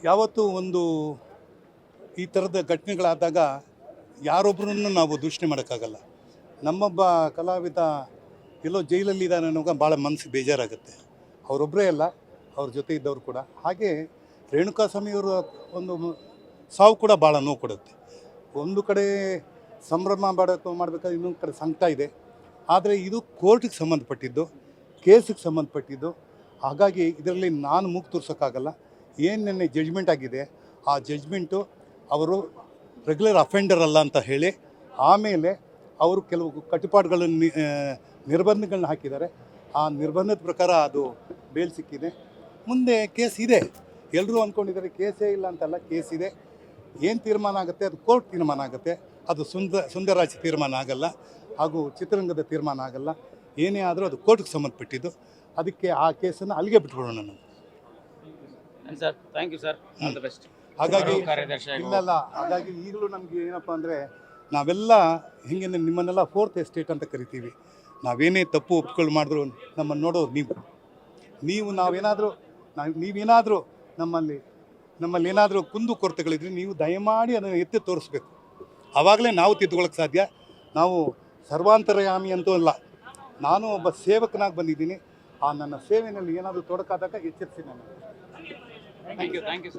ಯಾವತ್ತೂ ಒಂದು ಈ ಥರದ ಘಟನೆಗಳಾದಾಗ ಯಾರೊಬ್ಬರನ್ನು ನಾವು ದೂಷಣೆ ಮಾಡೋಕ್ಕಾಗಲ್ಲ. ನಮ್ಮೊಬ್ಬ ಕಲಾವಿದ ಎಲ್ಲೋ ಜೈಲಲ್ಲಿದ್ದಾನೆ ಅನ್ನೋವಾಗ ಭಾಳ ಮನಸ್ಸಿಗೆ ಬೇಜಾರಾಗುತ್ತೆ. ಅವರೊಬ್ಬರೇ ಅಲ್ಲ, ಅವ್ರ ಜೊತೆ ಇದ್ದವರು ಕೂಡ. ಹಾಗೆ ರೇಣುಕಾಸ್ವಾಮಿಯವರ ಒಂದು ಸಾವು ಕೂಡ ಭಾಳ ನೋವು ಕೊಡುತ್ತೆ. ಒಂದು ಕಡೆ ಸಂಭ್ರಮ ಮಾಡಬೇಕಾದ್ರೆ ಇನ್ನೊಂದು ಕಡೆ ಸಂಕಟ ಇದೆ. ಆದರೆ ಇದು ಕೋರ್ಟಿಗೆ ಸಂಬಂಧಪಟ್ಟಿದ್ದು, ಕೇಸಿಗೆ ಸಂಬಂಧಪಟ್ಟಿದ್ದು. ಹಾಗಾಗಿ ಇದರಲ್ಲಿ ನಾನು ಮೂಗು ತೂರ್ಸೋಕ್ಕಾಗಲ್ಲ. ಏನು ನಿನ್ನೆ ಜಡ್ಜ್ಮೆಂಟ್ ಆಗಿದೆ, ಆ ಜಡ್ಜ್ಮೆಂಟು ಅವರು ರೆಗ್ಯುಲರ್ ಅಫೆಂಡರ್ ಅಲ್ಲ ಅಂತ ಹೇಳಿ ಆಮೇಲೆ ಅವರು ಕೆಲವು ಕಟ್ಟುಪಾಡುಗಳನ್ನು ನಿರ್ಬಂಧಗಳನ್ನ ಹಾಕಿದ್ದಾರೆ. ಆ ನಿರ್ಬಂಧದ ಪ್ರಕಾರ ಅದು ಬೇಲ್ ಸಿಕ್ಕಿದೆ. ಮುಂದೆ ಕೇಸ್ ಇದೆ. ಎಲ್ಲರೂ ಅಂದ್ಕೊಂಡಿದ್ದಾರೆ ಕೇಸೇ ಇಲ್ಲ ಅಂತಲ್ಲ, ಕೇಸ್ ಇದೆ. ಏನು ತೀರ್ಮಾನ ಆಗುತ್ತೆ ಅದು ಕೋರ್ಟ್ ತೀರ್ಮಾನ ಆಗುತ್ತೆ. ಅದು ಸುಂದರಾಜ್ ತೀರ್ಮಾನ ಆಗಲ್ಲ, ಹಾಗೂ ಚಿತ್ರರಂಗದ ತೀರ್ಮಾನ ಆಗಲ್ಲ. ಏನೇ ಆದರೂ ಅದು ಕೋರ್ಟ್ಗೆ ಸಂಬಂಧಪಟ್ಟಿದ್ದು. ಅದಕ್ಕೆ ಆ ಕೇಸನ್ನು ಅಲ್ಲಿಗೆ ಬಿಟ್ಬಿಡೋಣ ನಾವು. Sir thank you sir, all the best. ಹಾಗಾಗಿ ಇಲ್ಲಲ್ಲ, ಹಾಗಾಗಿ ಈಗಲೂ ನಮಗೆ ಏನಪ್ಪ ಅಂದರೆ ನಾವೆಲ್ಲ ಹಿಂಗೆ ನಿಮ್ಮನ್ನೆಲ್ಲ ಫೋರ್ತ್ ಎಸ್ಟೇಟ್ ಅಂತ ಕರಿತೀವಿ. ನಾವೇನೇ ತಪ್ಪು ಒಪ್ಪಿಕೊಂಡು ಮಾಡಿದ್ರು ನಮ್ಮನ್ನು ನೋಡೋದು ನೀವು ನೀವೇನಾದರೂ ನಮ್ಮಲ್ಲಿ ಏನಾದರೂ ಕುಂದು ಕೊರತೆಗಳಿದ್ರೆ ನೀವು ದಯಮಾಡಿ ಅದನ್ನು ಎತ್ತಿ ತೋರಿಸ್ಬೇಕು. ಆವಾಗಲೇ ನಾವು ತಿದ್ದುಕೊಳ್ಳೋಕ್ಕೆ ಸಾಧ್ಯ. ನಾವು ಸರ್ವಾಂತರ್ಯಾಮಿ ಅಂತೂ ಅಲ್ಲ, ನಾನು ಒಬ್ಬ ಸೇವಕನಾಗಿ ಬಂದಿದ್ದೀನಿ. ಆ ನನ್ನ ಸೇವೆಯಲ್ಲಿ ಏನಾದರೂ ತೊಡಕಾದಾಗ ಎಚ್ಚರಿಸಿ ನಾನು. Thank you sir.